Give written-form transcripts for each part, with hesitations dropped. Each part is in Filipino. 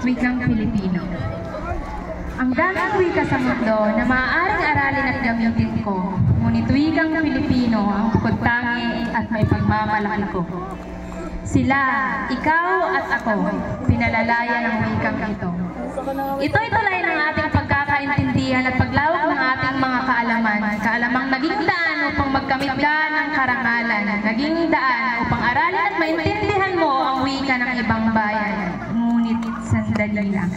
wikang Pilipino. Ang daming wika sa mundo na maaaring aralin at gamitin ko, ngunit wikang Pilipino ang bukod-tangi at may pagmamalaki ko. Sila, ikaw at ako, pinalalaya ng wikang ito. Ito'y tulay ng ating pagkakaintindihan at paglawak ng ating mga kaalaman. Kaalamang naging daan upang magkamit ng karangalan, naging daan upang aralin at maintindihan mo ang wika ng ibang bayan. Ngunit sandali lang.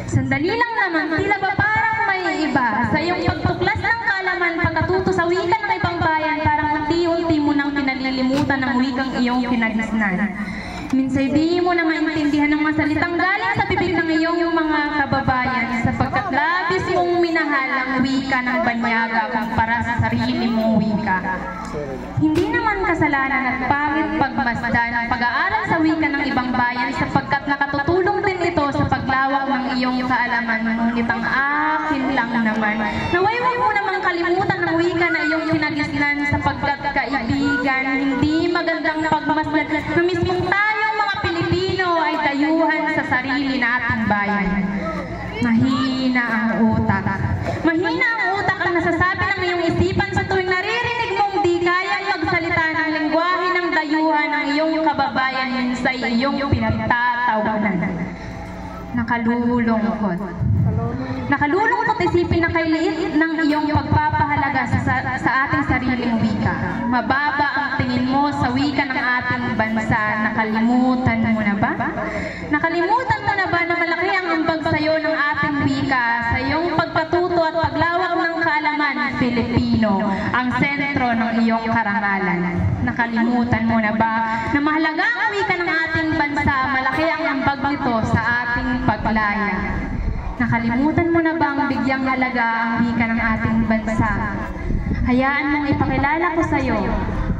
Sandali lang naman, tila ba parang may iba sa iyong pagtuklas ng kaalaman pagkatuto sa wika ng ibang bayan, parang unti-unti mo nang pinalilimutan ng wikang iyong pinagisnan. Minsay di mo na maintindihan ng mga salitang galing sa bibig ng iyong mga kababayan sapagkat labis mong minahal ang wika ng banyaga kumpara sa sarili mong wika. Hindi naman kasalanan at pangit pagmasdan ang pag-aaral sa wika ng ibang bayan sapagkat nakatutulong din ito sa paglawak ng iyong kaalaman. Ngunit ang akin lang naman, naway huwag mo namang kalimutan ng wika na iyong pinagisnan sapagkat kaibigan, hindi magandang pagmasdan na mismong tayong mga Pilipino ay dayuhan sa sarili nating bayan. Mahina ang utak. Mahina ang utak ang nasasabi ng iyong isipan sa tuwing naririnig mong di kayang magsalita ng lengguwahe ng dayuhan ng iyong kababayan sa iyong pinagtatawanan. Nakalulungkot. Nakalulungkot isipin na kay liit ng iyong pagpapahalaga sa ating sariling wika. Mababa ang tingin mo sa wika ng ating bansa. Nakalimutan mo na ba? Nakalimutan mo na ba na malaki ang ambag sa iyo ng ating wika sa iyong pagpatuto at paglawak ng kaalaman Pilipino, ang sentro ng iyong karangalan? Nakalimutan mo na ba na mahalaga ang wika ng ating bansa, malaki ang ambag nito sa ating paglaya? Nakalimutan mo na bang bigyang halaga ang wika ng ating bansa? Hayaan mong ipakilala ko sa iyo.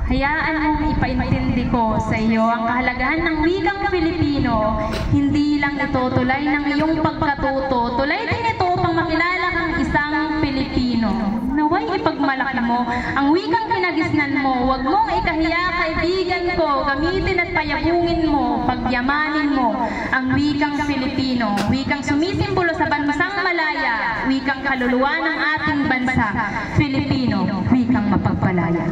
Hayaan mong ipaintindi ko sa iyo ang kahalagahan ng wikang Pilipino. Hindi lang ito tulay ng iyong pagkatuto, tulay din ito upang makilala kang isang Pilipino. Naway ipagmalaki mo ang wikang pinagisnan mo. Huwag mong ikahiya, kaibigan ko. Gamitin at payabungin mo, pagyamanin mo ang wikang Pilipino. Wikang sumisimbolo sa bansang malaya, wikang kaluluwa ng ating bansa. Pilipino, wikang mapagpalaya.